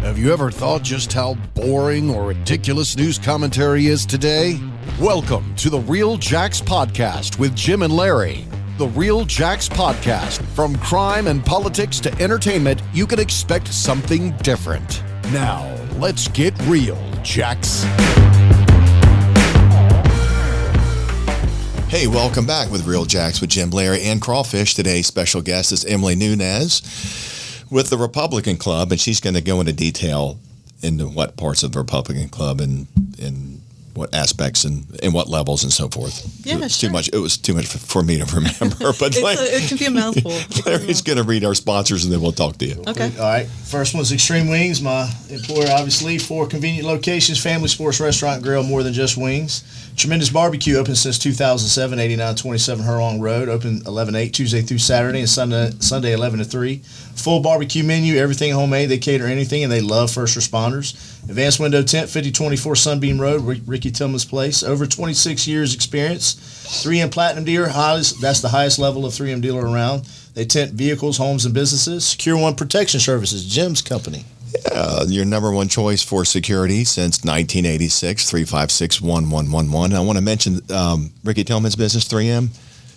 Have you ever thought just how boring or ridiculous news commentary is today? Welcome to the Real Jacks Podcast with Jim and Larry. The Real Jacks Podcast. From crime and politics to entertainment, you can expect something different. Now, let's get real, Jacks. Hey, welcome back with Real Jacks with Jim, Larry, and Crawfish. Today's special guest is Emily Nunéz with the Republican Club, and she's going to go into detail into what parts of the Republican Club and what aspects and what levels and so forth. Yeah, it was sure. too much. It was too much for me to remember. But it can be a mouthful. Larry's going to read our sponsors, and then we'll talk to you. Okay. All right. First one's Extreme Wings, my employer, obviously. 4 convenient locations, family sports restaurant and grill, more than just wings. Tremendous Barbecue, open since 2007, 8927 Hurlong Road, open 11-8, Tuesday through Saturday, and Sunday 11-3. Full barbecue menu, everything homemade. They cater anything, and they love first responders. Advanced Window Tent, 5024 Sunbeam Road, Ricky Tillman's place. Over 26 years experience. 3M Platinum dealer, that's the highest level of 3M dealer around. They tent vehicles, homes, and businesses. Secure One Protection Services, Jim's company. Your number one choice for security since 1986, 356-1111. I want to mention Ricky Tillman's business, 3M.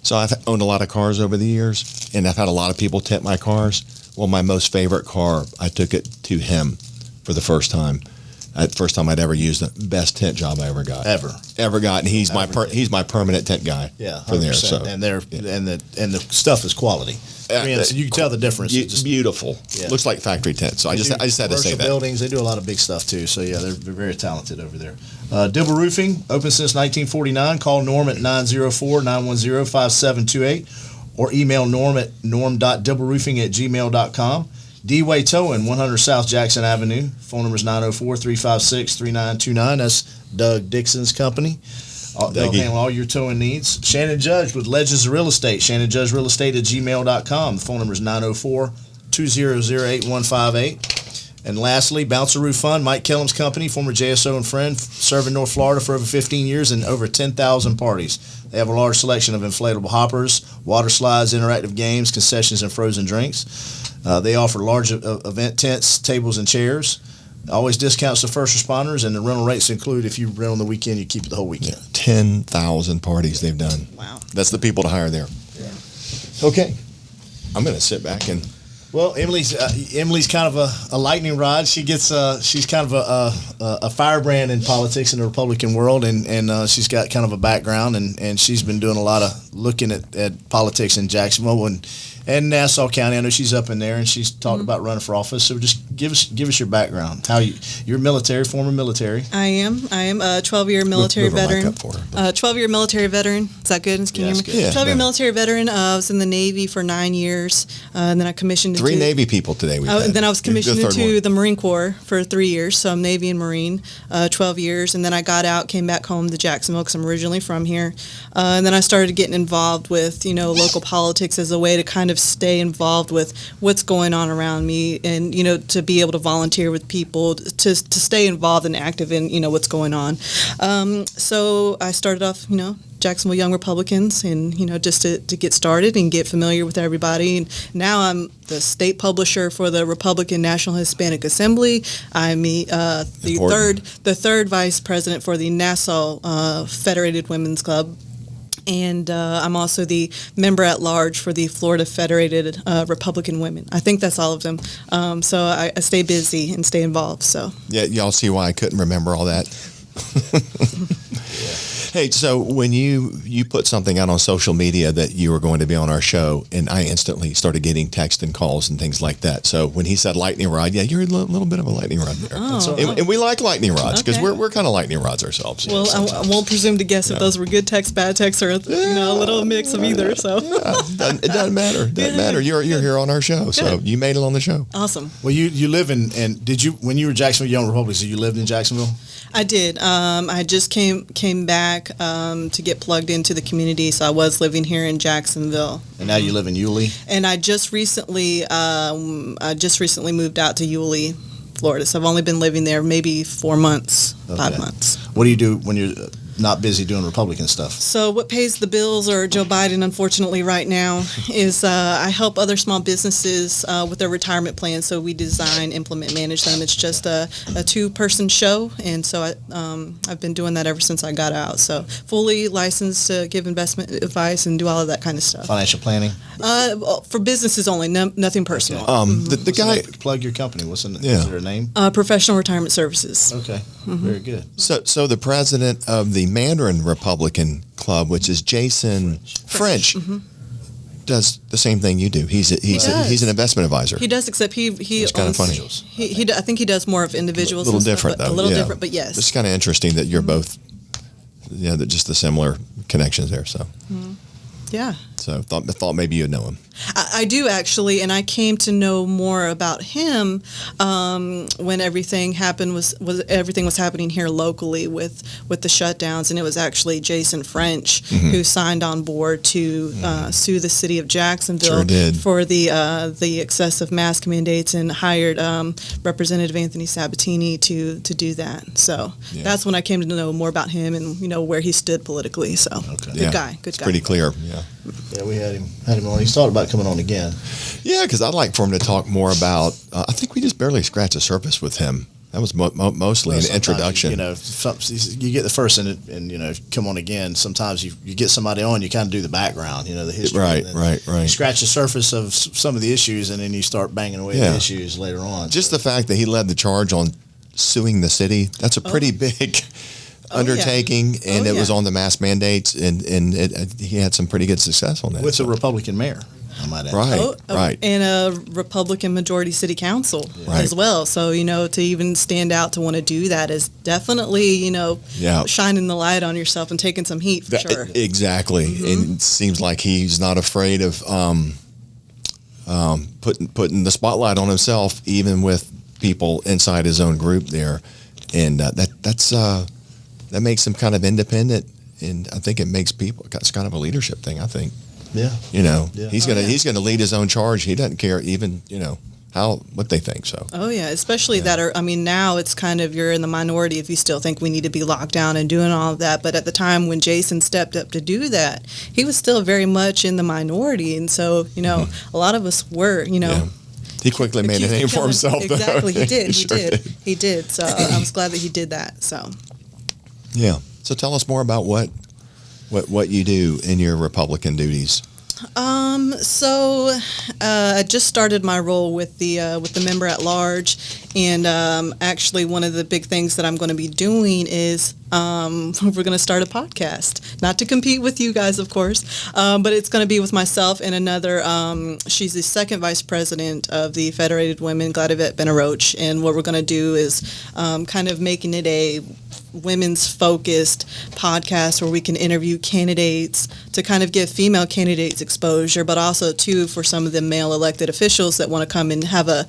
So I've owned a lot of cars over the years, and I've had a lot of people tent my cars. Well, my most favorite car, I took it to him for the first time. First time I'd ever used the best tent job I ever got. Ever got, and he's my permanent tent guy. Yeah, 100%. For there. So and the stuff is quality. So you can tell the difference. It's beautiful. Yeah. Looks like factory tent. So I just had to say that. Buildings, they do a lot of big stuff too. So yeah, they're very talented over there. Dibble Roofing, open since 1949. Call Norm at 904-910-5728 or email Norm at norm.dibbleroofing@gmail.com. D-Way Towing, 100 South Jackson Avenue. Phone number is 904-356-3929. That's Doug Dixon's company. They'll handle all your towing needs. Shannon Judge with Legends of Real Estate. ShannonJudgeRealEstate@gmail.com. The phone number is 904-200-8158. And lastly, Bouncer Roof Fund, Mike Kellum's company, former JSO and friend, serving North Florida for over 15 years and over 10,000 parties. They have a large selection of inflatable hoppers, water slides, interactive games, concessions, and frozen drinks. They offer large event tents, tables, and chairs. Always discounts to first responders, and the rental rates include if you rent on the weekend, you keep it the whole weekend. 10,000 parties they've done. Wow. That's the people to hire there. Yeah. Okay. I'm going to sit back and... Well, Emily's kind of a lightning rod. She's kind of a firebrand in politics in the Republican world, and she's got kind of a background, and she's been doing a lot of looking at politics in Jacksonville and Nassau County. I know she's up in there, and she's talked about running for office. So just give us your background. You're military, former military. I am a 12-year military veteran. 12-year military veteran. Is that good? Can you hear me? 12-year military veteran. I was in the Navy for 9 years, and then I commissioned. 3 Navy people today. And then I was commissioned into the Marine Corps for 3 years. So I'm Navy and Marine, 12 years, and then I got out, came back home to Jacksonville because I'm originally from here, and then I started getting involved with local politics as a way to kind of stay involved with what's going on around me, and to be able to volunteer with people to stay involved and active in what's going on. So I started off Jacksonville Young Republicans, and just to get started and get familiar with everybody. And now I'm the state publisher for the Republican National Hispanic Assembly. I'm the third vice president for the Nassau Federated Women's Club. And I'm also the member at large for the Florida Federated Republican Women. I think that's all of them. So I stay busy and stay involved. So yeah, y'all see why I couldn't remember all that. Hey, so when you put something out on social media that you were going to be on our show, and I instantly started getting texts and calls and things like that. So when he said lightning rod, yeah, you're a little bit of a lightning rod there. And we like lightning rods because we're kind of lightning rods ourselves. Well, I won't presume to guess if those were good texts, bad texts, or a little mix of either. So it doesn't matter. Doesn't matter. You're here on our show, so you made it on the show. Awesome. Well, you live in, and did you, when you were Jacksonville Young Republicans, so you lived in Jacksonville? I did. I just came back to get plugged into the community, so I was living here in Jacksonville. And now you live in Yulee? And I just recently moved out to Yulee, Florida. So I've only been living there maybe 4 months, 5 months. What do you do when you're not busy doing Republican stuff? So what pays the bills, or Joe Biden, unfortunately, right now, is I help other small businesses with their retirement plans. So we design, implement, manage them. It's just a two-person show, and so I've been doing that ever since I got out. So fully licensed to give investment advice and do all of that kind of stuff. Financial planning? For businesses only, nothing personal. The guy plug your company. Is there a name? Professional Retirement Services. Okay, very good. So the president of the Mandarin Republican Club, which is Jason French, does the same thing you do. He's an investment advisor. He does, except he it's kind of funny. I think he does more of individuals. A little different, though. A little different, but yes. It's kind of interesting that you're both, just the similar connections there. So. Yeah. So thought maybe you'd know him. I do, actually, and I came to know more about him when everything happened everything was happening here locally with the shutdowns, and it was actually Jason French who signed on board to sue the city of Jacksonville for the excessive mask mandates, and hired Representative Anthony Sabatini to do that. So that's when I came to know more about him and where he stood politically. So good guy. It's pretty clear. Yeah, we had him on. He's thought about coming on again. Yeah, because I'd like for him to talk more about. I think we just barely scratched the surface with him. That was mostly an introduction. You get the first and come on again. Sometimes you get somebody on, you kind of do the background, the history. Right. You scratch the surface of some of the issues, and then you start banging away at the issues later on. Just the fact that he led the charge on suing the city, that's a pretty big undertaking, and it was on the mask mandates, and he had some pretty good success on that. With a Republican mayor, I might add. Right. And a Republican majority city council as well. So, to even stand out to want to do that is definitely, shining the light on yourself and taking some heat for sure. Exactly. And it seems like he's not afraid of putting the spotlight on himself, even with people inside his own group there. And that makes him kind of independent, and I think it makes people. It's kind of a leadership thing, I think. Yeah. He's gonna lead his own charge. He doesn't care even what they think. So. Oh yeah, especially now it's kind of, you're in the minority if you still think we need to be locked down and doing all of that. But at the time when Jason stepped up to do that, he was still very much in the minority, and so a lot of us were He quickly made a name for himself. Exactly, though. He did. So I was glad that he did that. So. Yeah. So tell us more about what you do in your Republican duties. So I just started my role with the member at large, and actually one of the big things that I'm going to be doing is we're going to start a podcast, not to compete with you guys, of course, but it's going to be with myself and another. She's the second vice president of the Federated Women, Gladivette Benaroche, and what we're going to do is kind of making it a women's focused podcast where we can interview candidates to kind of give female candidates exposure, but also too for some of the male elected officials that want to come and have a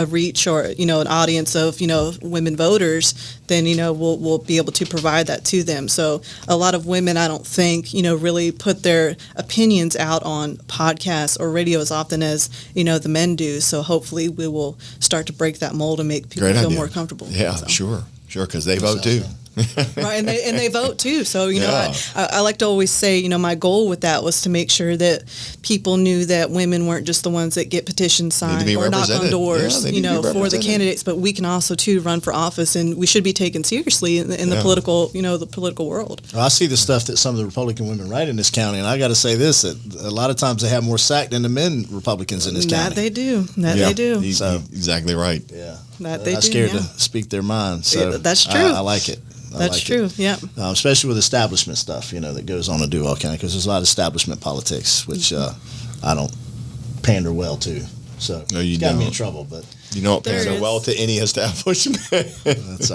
reach or an audience of women voters. Then we'll be able to provide that to them. So a lot of women, I don't think really put their opinions out on podcasts or radio as often as the men do. So hopefully we will start to break that mold and make people feel more comfortable. Yeah, sure, because they vote too. Right, and they vote too. So I like to always say, my goal with that was to make sure that people knew that women weren't just the ones that get petitions signed or knock on doors, for the candidates, but we can also too run for office, and we should be taken seriously in the political, the political world. Well, I see the stuff that some of the Republican women write in this county, and I got to say this: that a lot of times they have more sack than the men Republicans in this county. That they do. They do. So exactly right. Yeah, that they do. I'm scared to speak their mind. So that's true. I like it. That's true. Yeah. Especially with establishment stuff, that goes on in Duval County, because there's a lot of establishment politics, which I don't pander well to. So it's got me in trouble, but you don't pander well to any establishment. That's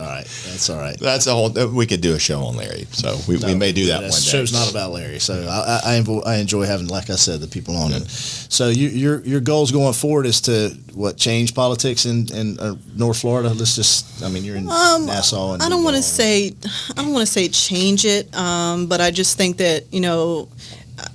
all right. That's a whole. We could do a show on Larry, so we may do that one day. The show's not about Larry, so I enjoy having, like I said, the people on it. So your goals going forward is to change politics in North Florida? You're in Nassau. And I don't want to say change it, but I just think that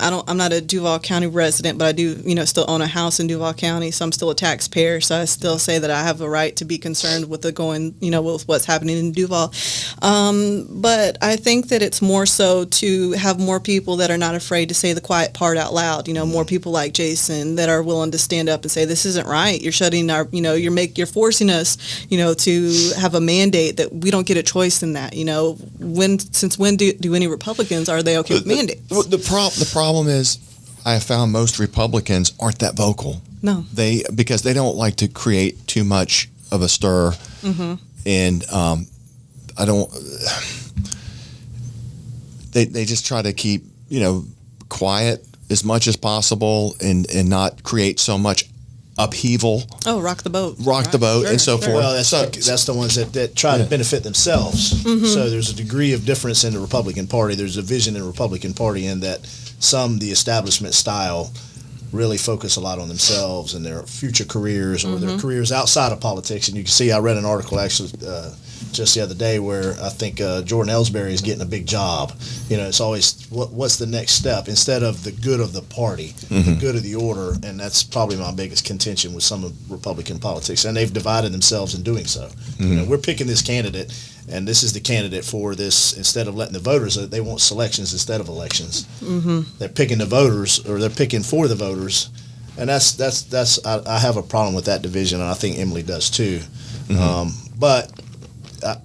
I'm not a Duval County resident, but I do, still own a house in Duval County, so I'm still a taxpayer. So I still say that I have a right to be concerned with with what's happening in Duval. But I think that it's more so to have more people that are not afraid to say the quiet part out loud. More people like Jason that are willing to stand up and say, this isn't right. You're shutting our, you're forcing us, to have a mandate that we don't get a choice in that. Since when do any Republicans, are they okay with mandates? The problem is, I have found most Republicans aren't that vocal. No, because they don't like to create too much of a stir, and I don't. They just try to keep quiet as much as possible and not create so much upheaval. Oh, rock the boat. Sure, and so forth. Well, that's the ones that try to benefit themselves. So there's a degree of difference in the Republican Party. There's a vision in the Republican Party in that the establishment style, really focus a lot on themselves and their future careers or their careers outside of politics. And you can see, I read an article actually just the other day where I think Jordan Ellsbury is getting a big job. It's always what's the next step instead of the good of the party, the good of the order. And that's probably my biggest contention with some of Republican politics. And they've divided themselves in doing so. We're picking this candidate, and this is the candidate for this. Instead of letting the voters, they want selections instead of elections. They're picking the voters, or they're picking for the voters, and that's I have a problem with that division, and I think Emily does too. But I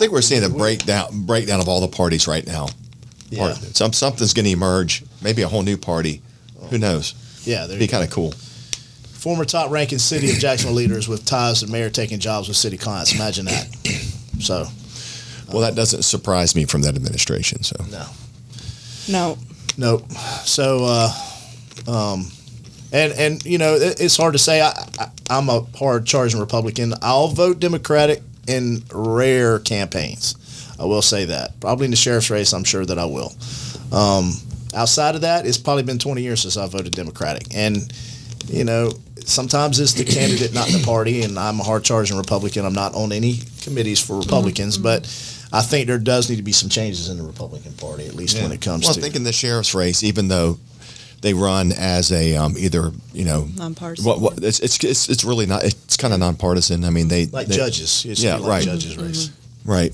think we're seeing a breakdown of all the parties right now. Yeah. Something's going to emerge. Maybe a whole new party. Who knows? Yeah, it'd be kind of cool. Former top-ranking city of Jacksonville leaders with ties to the mayor taking jobs with city clients. Imagine that. So, well, that doesn't surprise me from that administration. So no. So, and it's hard to say. I'm a hard-charging Republican. I'll vote Democratic in rare campaigns. I will say that. Probably in the sheriff's race, I'm sure that I will. Outside of that, it's probably been 20 years since I voted Democratic, and sometimes it's the candidate, not the party, and I'm a hard-charging Republican. I'm not on any committees for Republicans, but I think there does need to be some changes in the Republican Party, at least when it comes to... I think in the sheriff's race, even though they run as a either, nonpartisan. It's really not... It's kind of nonpartisan. I mean, they... judges. It's right. Judges race. Right.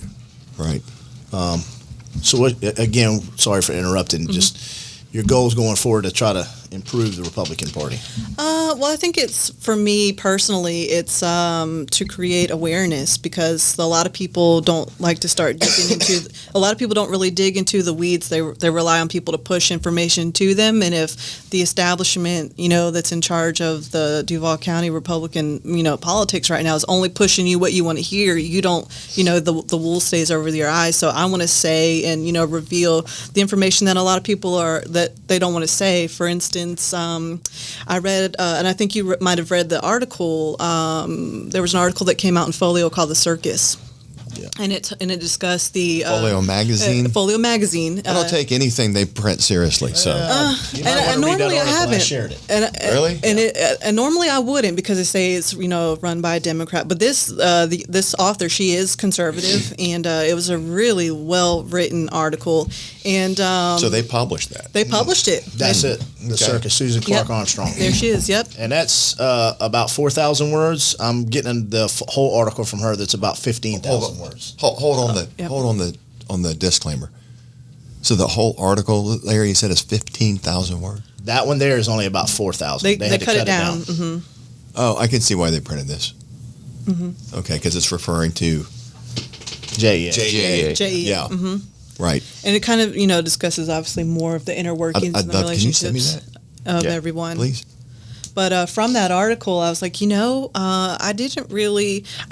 So, again, sorry for interrupting, just... Your goals going forward to try to improve the Republican Party? Well, I think for me personally, it's to create awareness, because a lot of people don't like to start digging into. A lot of people don't really dig into the weeds. They rely on people to push information to them, and if the establishment, that's in charge of the Duval County Republican, politics right now is only pushing you what you want to hear, you don't, the wool stays over your eyes. So I want to say and reveal the information that a lot of people that they don't want to say. For instance, I read, and I think you might have read the article. There was an article that came out in Folio called "The Circus," and it discussed the Folio magazine. Folio magazine. I don't take anything they print seriously, so. And normally I haven't. I shared it. Really? And normally I wouldn't, because they say it's run by a Democrat. But this this author, she is conservative, and it was a really well written article. And so they published that. They published it. That's it. The Circus, Susan Clark Armstrong. There she is. Yep. And that's about 4,000 words. I'm getting the whole article from her. That's about 15,000 words. Hold on the disclaimer. So the whole article, Larry, you said is 15,000 words. That one there is only about 4,000. They had to cut it down. Oh, I can see why they printed this. Okay, because it's referring to JEA. Yeah. Right. And it kind of, discusses obviously more of the inner workings and the relationships can you send me that? Of everyone. Please. But from that article, I was like, I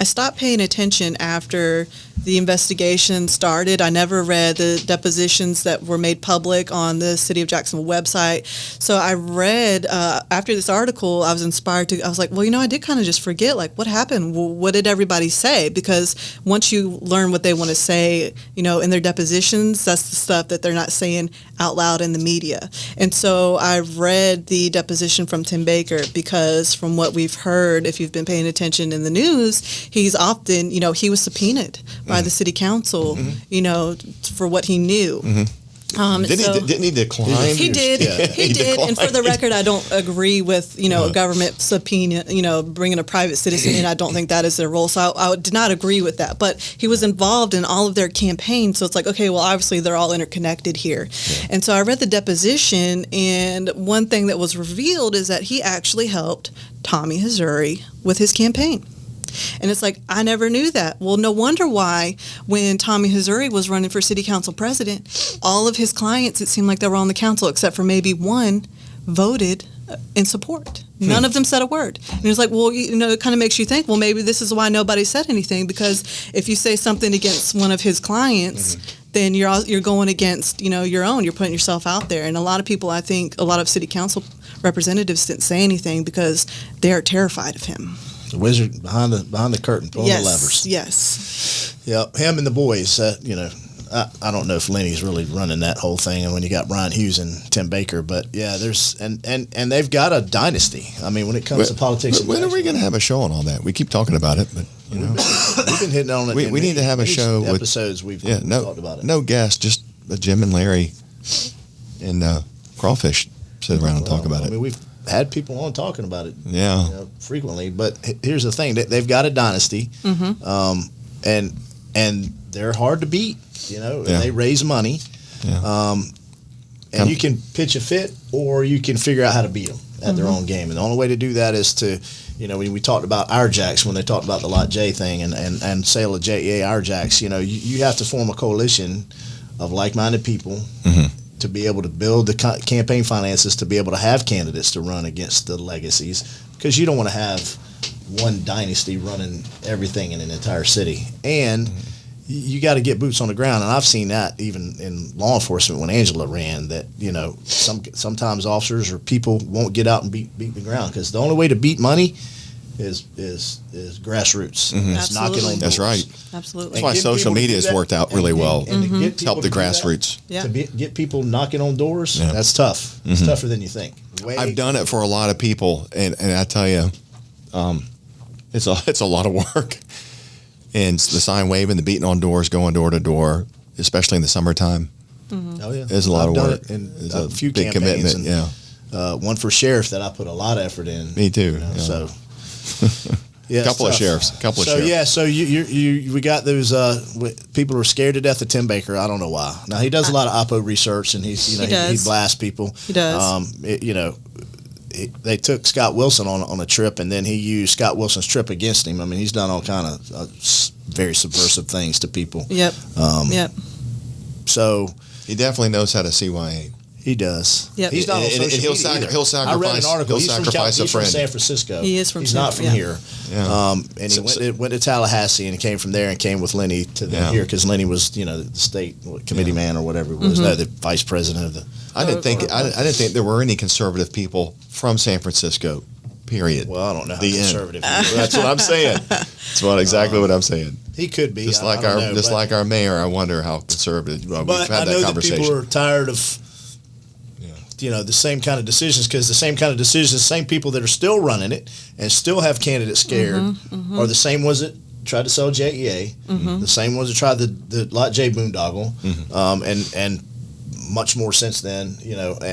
stopped paying attention after the investigation started. I never read the depositions that were made public on the City of Jacksonville website. So I read, after this article, I was inspired I was like, I did kind of just forget, what happened? What did everybody say? Because once you learn what they want to say, in their depositions, that's the stuff that they're not saying out loud in the media. And so I read the deposition from Tim Baker, because from what we've heard, if you've been paying attention in the news, he's often, he was subpoenaed by the city council, for what he knew. Didn't he decline? He did. Yeah. He did. And for the record, I don't agree with, a government subpoena, bringing a private citizen in. I don't think that is their role. So I did not agree with that. But he was involved in all of their campaigns. So it's like, okay, well, obviously they're all interconnected here. Yeah. And so I read the deposition, and one thing that was revealed is that he actually helped Tommy Hazouri with his campaign. And it's like, I never knew that. Well, no wonder why when Tommy Hazouri was running for city council president, all of his clients, it seemed like they were on the council, except for maybe one, voted in support. None of them said a word. And it's like, well, it kind of makes you think, well, maybe this is why nobody said anything, because if you say something against one of his clients, then you're going against, your own. You're putting yourself out there. And a lot of people, I think, a lot of city council representatives didn't say anything because they're terrified of him. The wizard behind the curtain, pulling the levers. Yes. Yeah, him and the boys. I don't know if Lenny's really running that whole thing, and when you got Brian Hughes and Tim Baker, but yeah, there's and they've got a dynasty. I mean, when it comes to politics, when are we going to have a show on all that? We keep talking about it, but we've been hitting on it. We need to have a show with episodes. We've talked about it. No guests, just Jim and Larry and Crawfish sit around and talk about it. I mean, we've had people on talking about it, frequently. But here's the thing: they've got a dynasty, and they're hard to beat. And they raise money, and you can pitch a fit, or you can figure out how to beat them at their own game. And the only way to do that is to, when we talked about our jacks, when they talked about the Lot J thing and sale of JEA our jacks, you have to form a coalition of like-minded people. To be able to build the campaign finances, to be able to have candidates to run against the legacies, because you don't want to have one dynasty running everything in an entire city. And you got to get boots on the ground. And I've seen that even in law enforcement when Angela ran, that, sometimes officers or people won't get out and beat the ground, because the only way to beat money is grassroots. It's knocking on doors. That's right. Absolutely. That's why social media has worked out really well. And to get help the grassroots. To get people knocking on doors, that's tough. It's tougher than you think. I've done it for a lot of people, and I tell you, it's a lot of work. And the sign waving, the beating on doors, going door to door, especially in the summertime. Oh yeah, it's a lot of work. It's a few big campaigns. Commitment. One for sheriff that I put a lot of effort in. Me too. So. Yeah, a couple of sheriffs. So we got those people who are scared to death of Tim Baker. I don't know why. Now he does a lot of oppo research, and he blasts people. He does. They took Scott Wilson on a trip, and then he used Scott Wilson's trip against him. I mean, he's done all kind of very subversive things to people. Yep. So he definitely knows how to CYA. He does. Yep. He's not on social media either. He'll sacrifice. I read an article. He's He's from San Francisco. He is from. He's not from here. Yeah. And he went to Tallahassee, and he came from there and came with Lenny to here, because Lenny was the state committee man or whatever it was. No, the vice president of the. I didn't think there were any conservative people from San Francisco. Period. Well, I don't know how conservative. That's what I'm saying. That's exactly what I'm saying. He could be just like our mayor. I wonder how conservative. We've had that conversation. That people are tired of. The same kind of decisions, because the same kind of decisions, the same people that are still running it and still have candidates scared are the same ones that tried to sell JEA, the same ones that tried the Lot J boondoggle, and much more since then,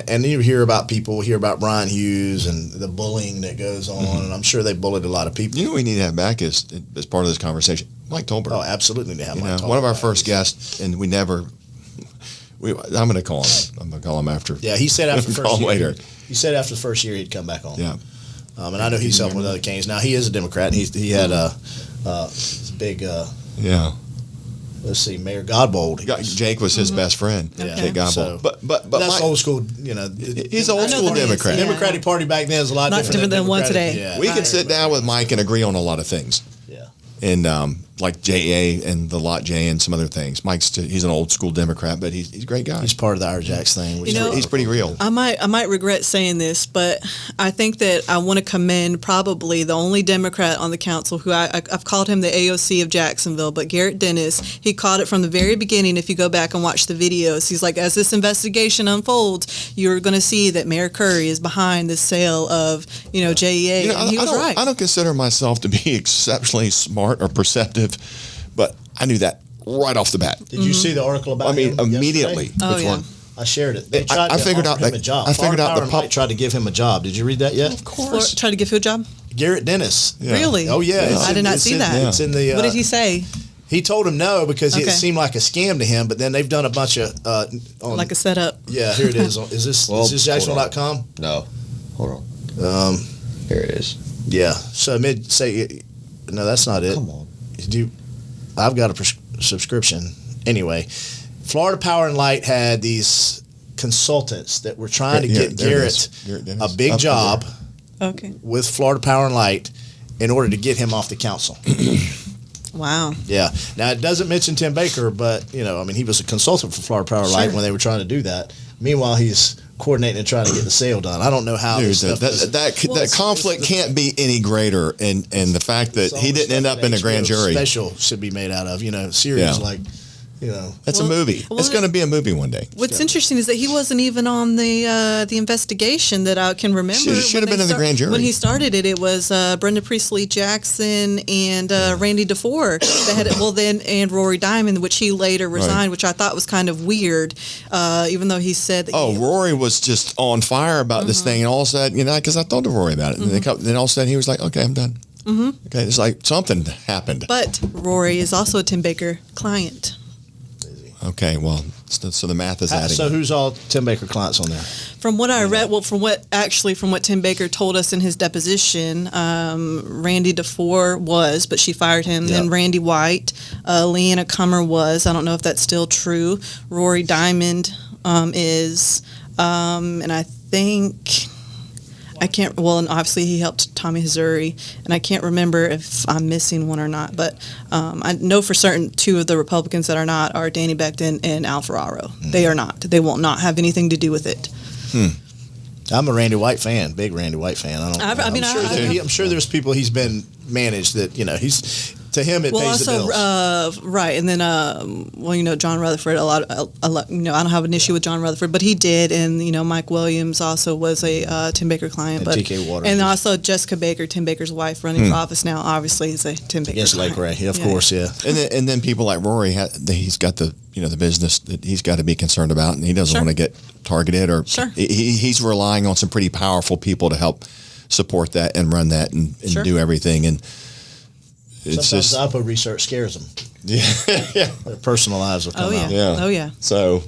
and you hear about Brian Hughes and the bullying that goes on, and I'm sure they bullied a lot of people. We need to have back as part of this conversation, Mike Tolbert. Oh, absolutely. To have Mike Tolbert. One of our first guests, and we never... I'm going to call him. I'm going to call him after. Yeah, he said after the first year. Later. He said after the first year he'd come back on. Yeah. And I know he's helping with other candidates. Now, he is a Democrat. He had a big... Let's see, Mayor Godbold. Jake was his best friend. Okay. Jake Godbold. So, but that's old school, He's an old school Democrat. The Democratic Party back then is a lot different than one today. Yeah. We can sit down with Mike and agree on a lot of things. Yeah. And like JA and the Lot J and some other things. He's an old school Democrat, but he's a great guy. He's part of the RJAX thing. Which he's pretty real. I might regret saying this, but I think that I want to commend probably the only Democrat on the council who I've called him the AOC of Jacksonville, but Garrett Dennis. He called it from the very beginning. If you go back and watch the videos, he's like, as this investigation unfolds, you're going to see that Mayor Curry is behind the sale of JEA. And he was right. I don't consider myself to be exceptionally smart or perceptive, but I knew that right off the bat. Did you see the article about him immediately. Yesterday? Oh, yeah. I shared it. They tried I to figured offer out him a job. I figured out the Power & Light tried to give him a job. Did you read that yet? Of course. Try to give you a job? Garrett Dennis. Yeah. Really? Oh yeah, Yeah. I did not see that. It's in the. What did he say? He told him no because it Okay. seemed like a scam to him. But then they've done a bunch of Like a setup. Yeah, here it is. Is this Jacksonville.com? No. Hold on. Here it is. Yeah. So no, that's not it. Come on. I've got a subscription. Anyway, Florida Power & Light had these consultants that were trying to get Garrett a big job Okay. with Florida Power & Light in order to get him off the council. Wow. Yeah. Now, it doesn't mention Tim Baker, but, he was a consultant for Florida Power & Light when they were trying to do that. Meanwhile, he's coordinating and trying to get the sale done. I don't know how Dude, this stuff that conflict can't be any greater, and the fact that he didn't end up in a grand jury. Special should be made out of, series like, That's a movie. It's going to be a movie one day. What's interesting is that he wasn't even on the investigation that I can remember. Should have been in the grand jury. When he started it, it was Brenda Priestley Jackson and Randy DeFore that had it. And Rory Diamond, which he later resigned, which I thought was kind of weird, even though he said that Rory was just on fire about this thing, and all of a sudden, because I told to Rory about it, and then all of a sudden he was like, "Okay, I'm done." Mm-hmm. Okay, it's like something happened. But Rory is also a Tim Baker client. Okay, well, so the math is adding. So who's all Tim Baker clients on there? From what I read, from what Tim Baker told us in his deposition, Randy DeFore was, but she fired him. Yep. Then Randy White, Leanna Cummer was. I don't know if that's still true. Rory Diamond is, and I think. I can't, and obviously he helped Tommy Hazzuri, and I can't remember if I'm missing one or not, but I know for certain two of the Republicans that are not are Danny Becton and Al Ferraro. They are not. They will not have anything to do with it. I'm a Randy White fan, big Randy White fan. I'm sure there's people he's been managed that, he's... To him, it pays the bills. Right, and then John Rutherford. I don't have an issue with John Rutherford, but he did, and Mike Williams also was a Tim Baker client, and T.K. Waters, and also Jessica Baker, Tim Baker's wife, running for office now. Obviously, is a Tim Baker. Yes, Lake Ray, of course, yeah. And then people like Rory, he's got the the business that he's got to be concerned about, and he doesn't want to get targeted, or he's relying on some pretty powerful people to help support that and run that and do everything. And it's sometimes just the Oppo research scares them. Yeah. Their personal lives will come out. Oh yeah. So,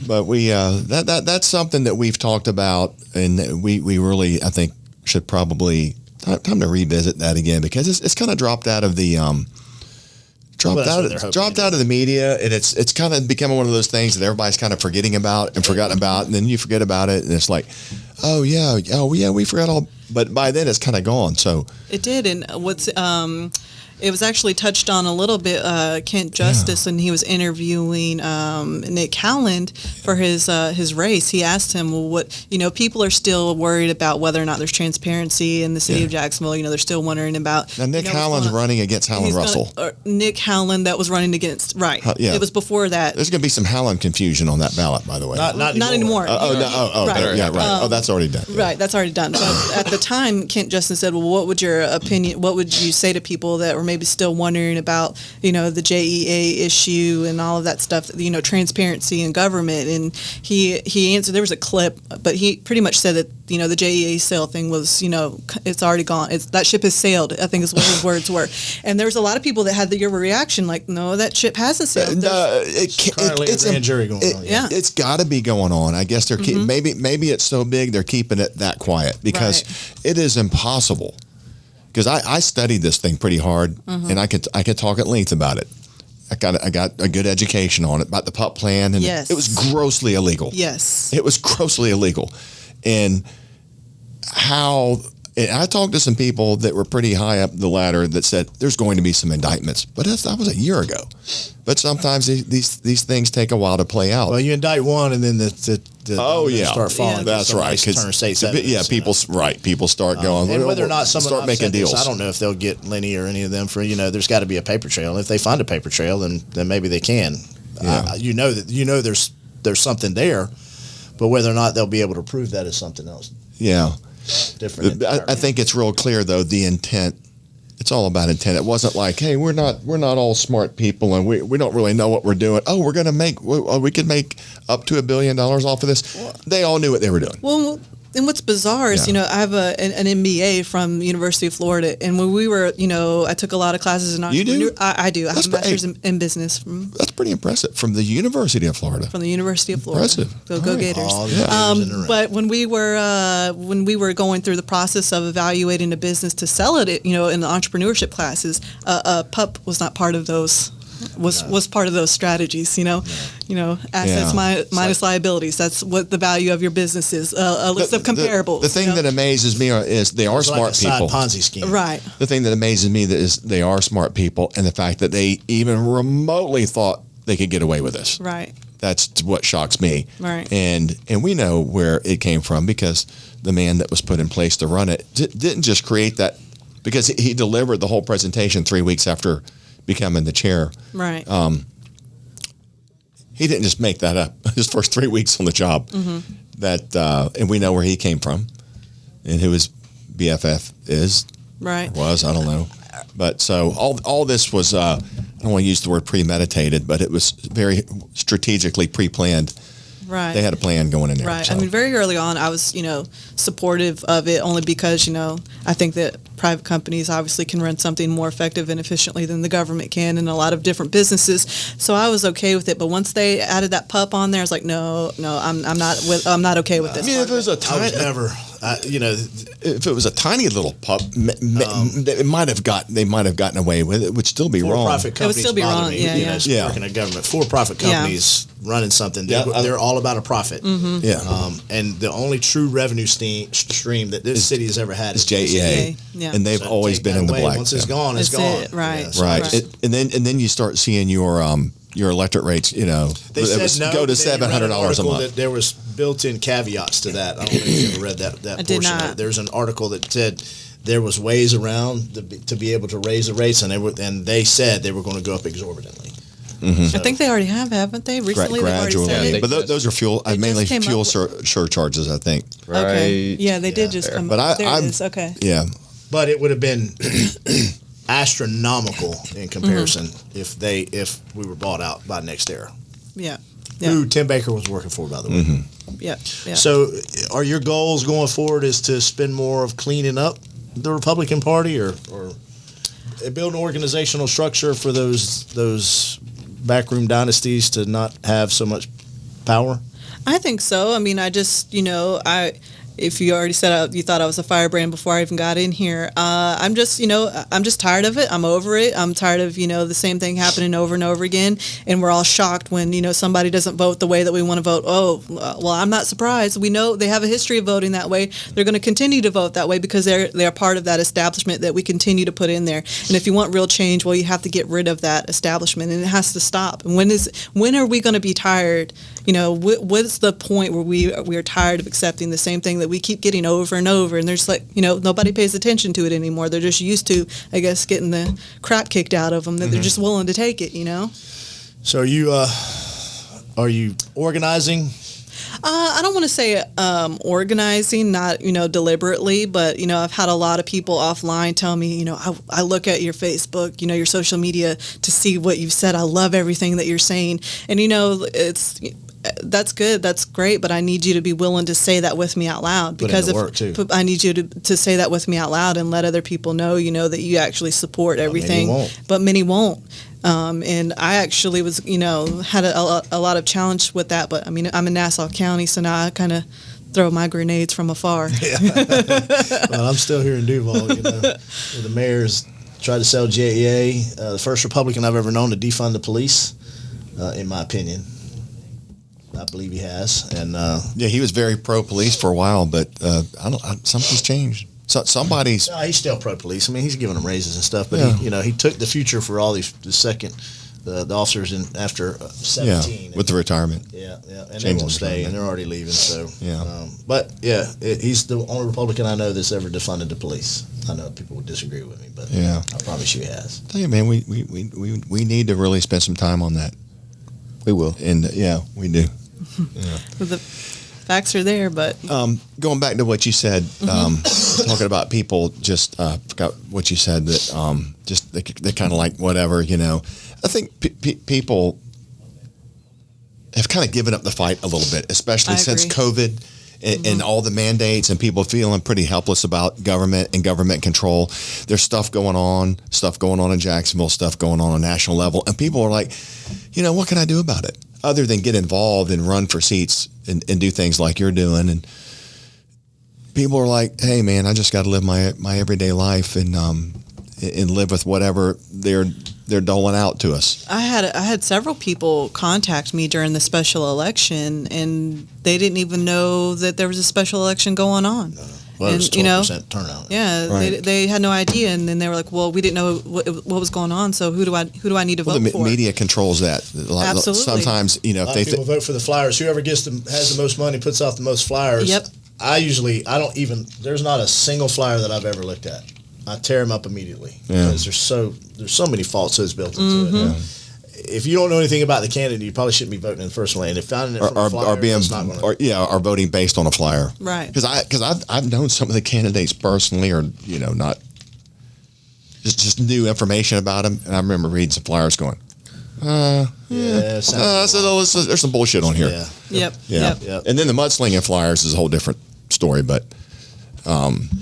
but we that's something that we've talked about, and we really, I think, should probably time to revisit that again, because it's kind of dropped out of the dropped out of the media, and it's kind of becoming one of those things that everybody's kind of forgetting about and forgotten about, and then you forget about it, and it's like, oh yeah, we forgot all. But by then, it's kind of gone. So it did, and it was actually touched on a little bit. Kent Justice, and he was interviewing Nick Howland for his race. He asked him, well, what people are still worried about whether or not there's transparency in the city of Jacksonville. They're still wondering about. Now Nick Howland's running against Howland Russell. Nick Howland that was running against It was before that. There's going to be some Howland confusion on that ballot, by the way. Not anymore. Right. That's already done. Right, that's already done. But at the time, Kent Justice said, well, what would your opinion? What would you say to people that were maybe still wondering about, the JEA issue and all of that stuff, transparency in government? And he answered, there was a clip, but he pretty much said that, the JEA sale thing was, it's already gone. That ship has sailed, I think is what his words were. And there was a lot of people that had your reaction, like, no, that ship hasn't sailed. It's a jury going on. Yeah. It's got to be going on. I guess they're maybe it's so big they're keeping it that quiet, because it is impossible. Because I studied this thing pretty hard, and I could talk at length about it. I got a good education on it about the PUP plan, and it was grossly illegal. Yes, it was grossly illegal, and I talked to some people that were pretty high up the ladder that said there's going to be some indictments, but that was a year ago. But sometimes these things take a while to play out. Well, you indict one, and then the start falling. That's right. People start going. And whether or not someone start making deals. I don't know if they'll get Lenny or any of them for there's got to be a paper trail. And if they find a paper trail, then maybe they can. Yeah. There's something there, but whether or not they'll be able to prove that is something else. Yeah. Different. I think it's real clear though, the intent. It's all about intent. It wasn't like, hey, we're not all smart people and we don't really know what we're doing. Oh, we could make up to $1 billion off of this. They all knew what they were doing. Well, and what's bizarre is, I have an MBA from the University of Florida, and when we were, I took a lot of classes in entrepreneur. You do? I do. I have a master's in business That's pretty impressive. From the University of Florida. From the University of Florida. Impressive. Go Gators. But when we were going through the process of evaluating a business to sell it, in the entrepreneurship classes, PUP was not part of those. Was part of those strategies, assets minus liabilities. That's what the value of your business is. A list of comparables. The thing that amazes me is they are smart people. Ponzi scheme. Right. The thing that amazes me is they are smart people, and the fact that they even remotely thought they could get away with this. Right. That's what shocks me. Right. And we know where it came from because the man that was put in place to run it didn't just create that, because he delivered the whole presentation 3 weeks after becoming the chair. Right. He didn't just make that up. His first 3 weeks on the job. Mm-hmm. And we know where he came from, and who his BFF is. Right. Was, I don't know. But so all this was, I don't want to use the word premeditated, but it was very strategically pre-planned. Right. They had a plan going in there. Right. So. I mean, very early on, I was, supportive of it only because, I think that private companies obviously can run something more effective and efficiently than the government can in a lot of different businesses. So I was okay with it. But once they added that PUP on there, I was like, no, I'm not okay with this. I mean, if it was if it was a tiny little PUP, they might have gotten away with it. It would still be wrong. For-profit companies it would still be wrong. Yeah. Working in government, for-profit companies running something, they're all about a profit. Mm-hmm. Yeah. And the only true revenue stream that this city has ever had is JEA. Yeah. And they've always been in the black. Once it's gone, it's gone. Right. Yeah, so right. And then you start seeing your electric rates. They said no. Go to $700 a month. That there was built-in caveats to that. I don't know if you ever read that portion. did not. Of it. There's an article that said there was ways around to be able to raise the rates, and they said they were going to go up exorbitantly. Mm-hmm. So, I think they already have, haven't they? Recently, gradually. they've already said it. But those are fuel, mainly fuel surcharges, I think. Right. Okay. Yeah, they did just come up. There it is. Okay. Yeah. But it would have been astronomical in comparison if we were bought out by NextEra. Yeah. Who Tim Baker was working for, by the way. Mm-hmm. Yeah. So, are your goals going forward is to spend more of cleaning up the Republican Party, or build an organizational structure for those backroom dynasties to not have so much power? I think so. I mean, I just, if you already said you thought I was a firebrand before I even got in here, I'm just tired of it. I'm over it. I'm tired of, the same thing happening over and over again. And we're all shocked when, somebody doesn't vote the way that we want to vote. Oh, well, I'm not surprised. We know they have a history of voting that way. They're going to continue to vote that way because they're part of that establishment that we continue to put in there. And if you want real change, well, you have to get rid of that establishment, and it has to stop. And when are we going to be tired? What's the point where we are tired of accepting the same thing that we keep getting over and over, and there's nobody pays attention to it anymore. They're just used to, I guess, getting the crap kicked out of them, that they're just willing to take it, So are you organizing? I don't want to say organizing, not, deliberately, but, I've had a lot of people offline tell me, I look at your Facebook, your social media to see what you've said. I love everything that you're saying. And, that's good. That's great. But I need you to be willing to say that with me out loud, because I need you to say that with me out loud and let other people know, that you actually support everything. But many won't. And I actually was, had a lot of challenge with that. But I mean, I'm in Nassau County, so now I kind of throw my grenades from afar. Yeah. Well, I'm still here in Duval, where the mayor's tried to sell JEA, the first Republican I've ever known to defund the police, in my opinion. I believe he has, and he was very pro-police for a while, but something's changed. So somebody's. No, he's still pro-police. I mean, he's giving them raises and stuff, but he took the future for all the officers in after 17 with the retirement. Yeah, and they won't stay, and they're already leaving. So he's the only Republican I know that's ever defunded the police. I know people would disagree with me, but I promise you he has. Tell you, man, we need to really spend some time on that. We will, and we do. Facts are there, but going back to what you said, talking about people, just forgot what you said, that just they're kind of like whatever, I think people have kind of given up the fight a little bit, especially since COVID and all the mandates and people feeling pretty helpless about government and government control. There's stuff going on in Jacksonville, stuff going on national level, and people are like, what can I do about it other than get involved and run for seats and do things like you're doing? And people are like, hey man, I just got to live my everyday life and live with whatever they're doling out to us. I had several people contact me during the special election, and they didn't even know that there was a special election going on. No. Well, it was 12% turnout. Yeah, right. they had no idea, and then they were like, "Well, we didn't know what was going on, so who do I need to vote for?" The media controls that. Absolutely. Sometimes, a lot of people vote for the flyers. Whoever has the most money puts out the most flyers. Yep. There's not a single flyer that I've ever looked at. I tear them up immediately because there's so many falsehoods built into it. Yeah. If you don't know anything about the candidate, you probably shouldn't be voting in the first place. And if finding it from a flyer, are voting based on a flyer, right? Because I've known some of the candidates personally, or not just new information about them, and I remember reading some flyers going, there's some bullshit on here. Yeah. Yep. And then the mudslinging flyers is a whole different story, but.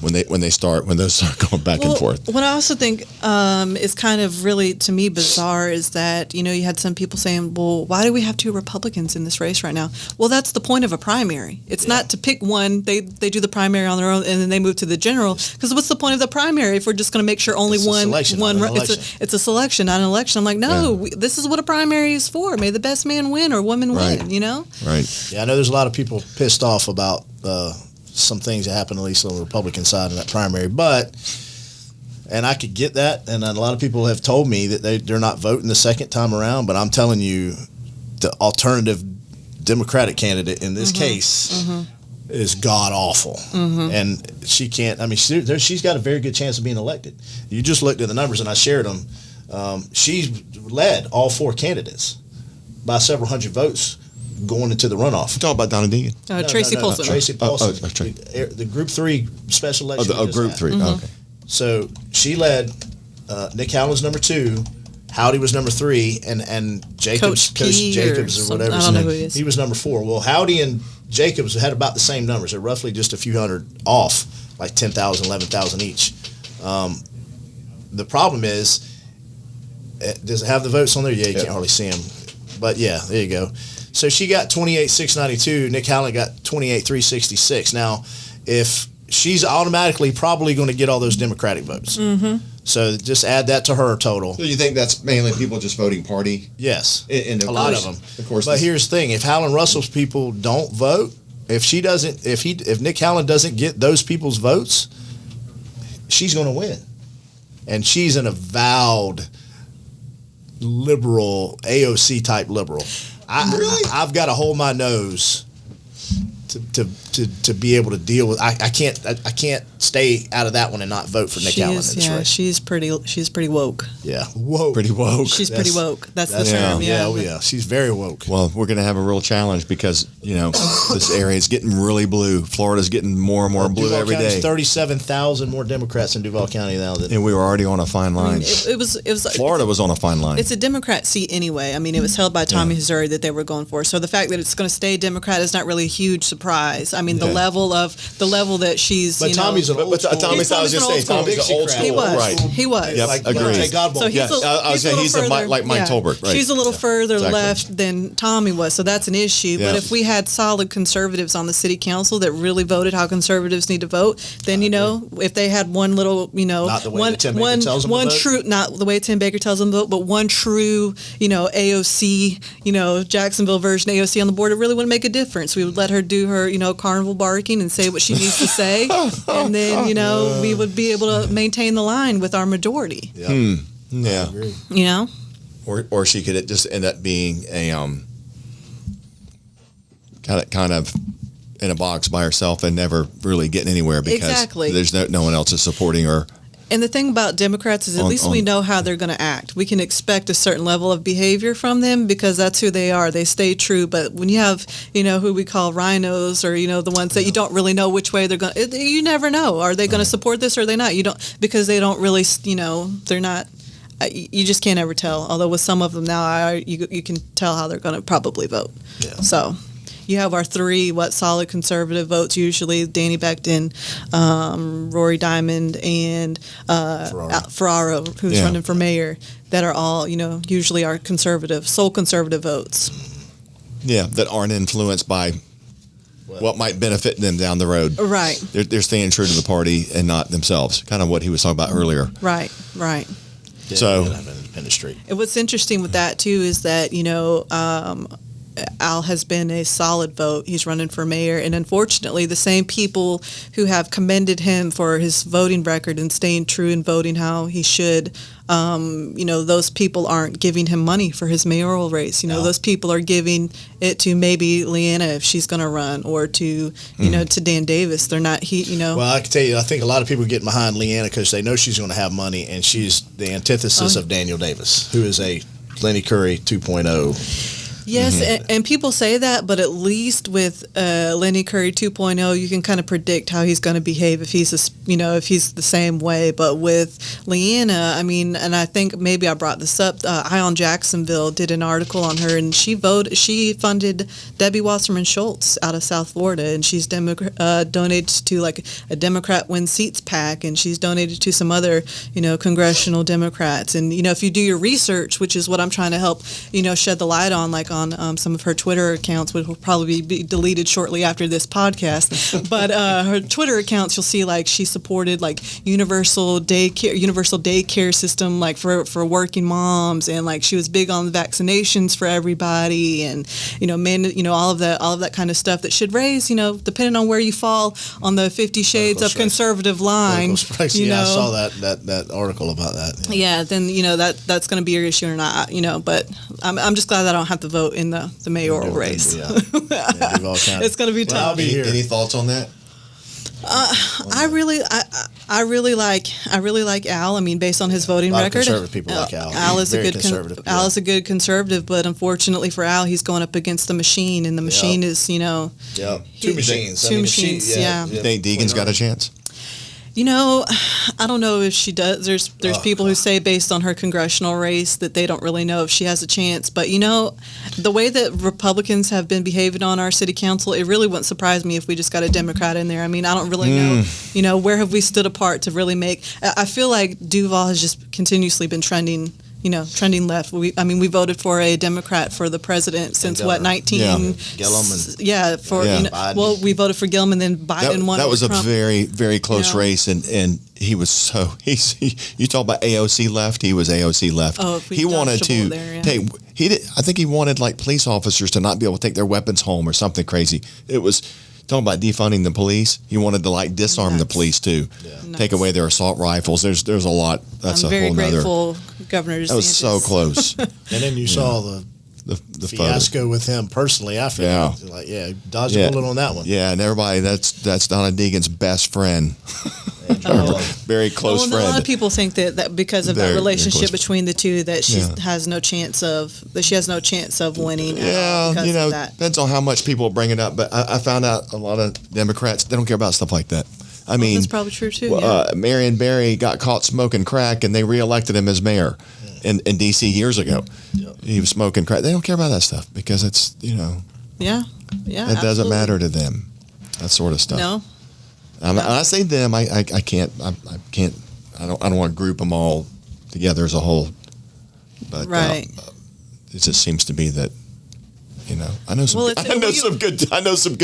When those start going back and forth. What I also think is kind of really, to me, bizarre is that, you had some people saying, well, why do we have two Republicans in this race right now? Well, that's the point of a primary. It's not to pick one. They do the primary on their own, and then they move to the general. Because what's the point of the primary if we're just going to make sure only it's one? It's a selection, not an election. I'm like, no, this is what a primary is for. May the best man win or woman win, Right. Yeah, I know there's a lot of people pissed off about some things that happen, at least on the Republican side of that primary, and I could get that, and a lot of people have told me that they're not voting the second time around, but I'm telling you, the alternative Democratic candidate in this case is god awful, and she can't. I mean, she's got a very good chance of being elected. You just looked at the numbers, and I shared them. She's led all four candidates by several hundred votes going into the runoff. You're talking about Donna Deegan? Tracy Paulson. Tracy Paulson. The Group 3 special election. Group 3. Okay. So she led. Nick Howland's number 2. Howdy was number 3, and Jacobs, Coach Jacobs or whatever. I don't know who he is. He was number 4. Well, Howdy and Jacobs had about the same numbers. They're roughly just a few hundred off, like 10,000, 11,000 each. The problem is, does it have the votes on there? Yeah, you can't hardly see them. But yeah, there you go. So she got 28,692. Nick Howland got 28,366. Now, if she's automatically probably going to get all those Democratic votes. So just add that to her total. So you think that's mainly people just voting party? Yes, and a lot of them. Of course. But here's the thing: if Howland Russell's people don't vote, if Nick Howland doesn't get those people's votes, she's going to win, and she's an avowed liberal, AOC type liberal. I've got to hold my nose to be able to deal with. I can't stay out of that one and not vote for Nick Howland in this race. She's pretty woke. Yeah, woke. Pretty woke. She's pretty woke. That's the term. Yeah. She's very woke. Well, we're going to have a real challenge because this area is getting really blue. Florida's getting more and more blue Duval every County's day. 37,000 more Democrats in Duval County now. And we were already on a fine line. It was Florida was on a fine line. It's a Democrat seat anyway. I mean, it was held by Tommy Hazouri that they were going for. So the fact that it's going to stay Democrat is not really a huge surprise. I mean, the level that she's. But Tommy's an old school. Tommy's an old school. He was. Right. He was. Yep, agreed. So he's like Mike Tolbert. Right. She's a little further left than Tommy was, so that's an issue. But if we had solid conservatives on the city council that really voted how conservatives need to vote, then if they had one little, not the way Tim Baker tells them one to vote. true, not the way Tim Baker tells them to vote, but one true, AOC, Jacksonville version AOC on the board, it really wouldn't make a difference. We would let her do her, carnival barking and say what she needs to say, and then we would be able to maintain the line with our majority. Yeah. Yeah. Or she could just end up being a kind of in a box by herself and never really getting anywhere because there's no one else is supporting her. And the thing about Democrats is at least we know how they're going to act. We can expect a certain level of behavior from them because that's who they are. They stay true. But when you have, who we call rhinos or, the ones that you don't really know which way they're going to, you never know. Are they going to support this or are they not? You don't, because they don't really, they're not, you just can't ever tell. Although with some of them now, you can tell how they're going to probably vote. Yeah. So you have our three, solid conservative votes usually, Danny Becton, Rory Diamond, and Ferraro, who's running for mayor, that are all, usually our sole conservative votes. Yeah, that aren't influenced by what might benefit them down the road. Right. They're staying true to the party and not themselves, kind of what he was talking about earlier. Right. Yeah, so, independent street. And what's interesting with that, too, is that, Al has been a solid vote. He's running for mayor. And unfortunately, the same people who have commended him for his voting record and staying true and voting how he should, those people aren't giving him money for his mayoral race. Those people are giving it to maybe Leanna if she's going to run, or to, to Dan Davis. They're not, Well, I can tell you, I think a lot of people get behind Leanna because they know she's going to have money, and she's the antithesis of Daniel Davis, who is a Lenny Curry 2.0. Yes, and people say that, but at least with Lenny Curry 2.0, you can kind of predict how he's going to behave if he's if he's the same way. But with Leanna, and I think maybe I brought this up. Eye on Jacksonville did an article on her, and she funded Debbie Wasserman Schultz out of South Florida, and she's donated to like a Democrat Win Seats PAC, and she's donated to some other congressional Democrats. And if you do your research, which is what I'm trying to help shed the light on, like on some of her Twitter accounts, which will probably be deleted shortly after this podcast. But her Twitter accounts, you'll see like she supported like universal daycare system, like for working moms, and like she was big on vaccinations for everybody, and all of that kind of stuff that should raise, depending on where you fall on the 50 Shades of Conservative line. I saw that article about that. Yeah, then that's going to be your issue or not, but I'm just glad that I don't have to vote in the mayoral race. It's going to be tough. Any thoughts on that? I really like Al. Based on his voting record, conservative people like Al. Al is very a good conservative. Al is a good conservative, but unfortunately for Al, he's going up against the machine, and the machine is two machines. Two machines. Yeah. You think Deegan's got a chance? I don't know if she does. There's people who say based on her congressional race that they don't really know if she has a chance. But, the way that Republicans have been behaving on our city council, it really wouldn't surprise me if we just got a Democrat in there. I don't really know, where have we stood apart to really make. I feel like Duval has just continuously been trending left. We voted for a Democrat for the president since Gillum Biden. We voted for Gillum, and then Biden won. That was Trump. A very, very close race, and he was you talk about AOC left. He was AOC left. Oh, he wanted to take. I think he wanted like police officers to not be able to take their weapons home or something crazy. It was talking about defunding the police. He wanted to like disarm the police too, take away their assault rifles. There's a lot. That's I'm a very whole nother. Grateful, Governor DeSantis. That was so close. And then you saw the fiasco with him personally after. Yeah, dodged a bullet on that one. Yeah, and everybody, that's Donna Deegan's best friend. Very close friend. A lot of people think that because of that relationship between the two, that she has no chance of winning. Yeah, depends on how much people bring it up. But I found out a lot of Democrats, they don't care about stuff like that. That's probably true too. Marion Barry got caught smoking crack, and they reelected him as mayor in D.C. years ago. He was smoking crack. They don't care about that stuff because it's it doesn't matter to them. That sort of stuff. No. I say them. I can't. I don't want to group them all together as a whole. But it just seems to be that. I know some good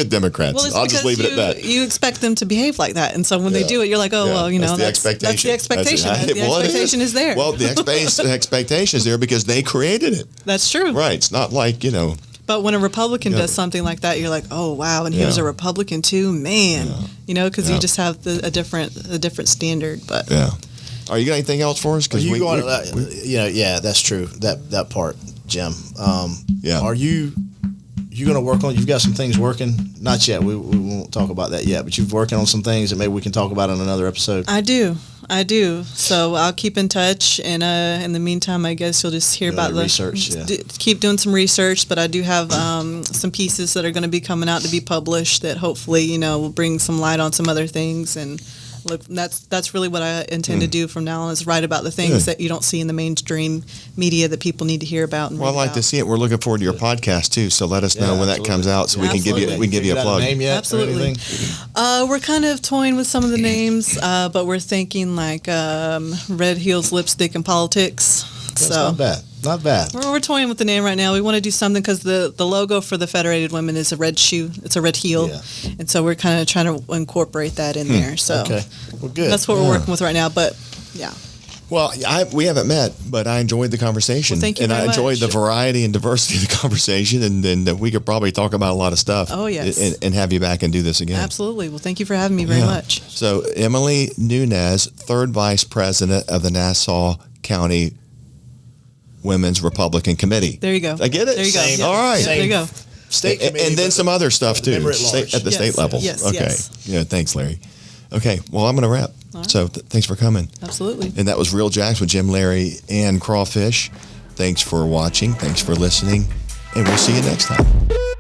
Democrats. Well, I'll just leave it at that. You expect them to behave like that, and so when they do it, you're like, that's the expectation. The expectation is there. Well, the expectation is there because they created it. That's true. Right. It's not like But when a Republican does something like that, you're like, oh wow, and he was a Republican too, man. Because you just have a different standard. But are you got anything else for us? Because that's true. That part, Jim. Are you going to work on? You've got some things working. Not yet. We won't talk about that yet. But you're working on some things that maybe we can talk about in another episode. I do. I do. So I'll keep in touch, and in the meantime, I guess you'll just hear about the research. Yeah. Keep doing some research, but I do have some pieces that are going to be coming out to be published that hopefully will bring some light on some other things. And look, that's really what I intend to do from now on, is write about the things that you don't see in the mainstream media that people need to hear about. And well, I'd like to see it. We're looking forward to your podcast too. So let us know when that comes out, so we can give you a plug. Name yet? Absolutely. We're kind of toying with some of the names, but we're thinking like Red Heels, Lipstick, and Politics. That's not bad. Not bad. We're toying with the name right now. We want to do something because the logo for the Federated Women is a red shoe. It's a red heel. Yeah. And so we're kind of trying to incorporate that in there. So okay. Well, good. That's what we're working with right now. But, yeah. Well, we haven't met, but I enjoyed the conversation. Well, thank you and very I enjoyed much. the variety and diversity of the conversation, and we could probably talk about a lot of stuff. Oh, yes. And have you back and do this again. Absolutely. Well, thank you for having me very much. So Emily Nunéz, third vice president of the Nassau County Women's Republican Committee. There you go. I get it? There you go. All right. Yeah, there you go. State committee. And then some other stuff too. Member at large. At the state level. Yes, okay. yes. Yeah, thanks, Larry. Okay, well, I'm going to wrap. All right. So thanks for coming. Absolutely. And that was Real Jacks with Jim, Larry, and Crawfish. Thanks for watching. Thanks for listening. And we'll see you next time.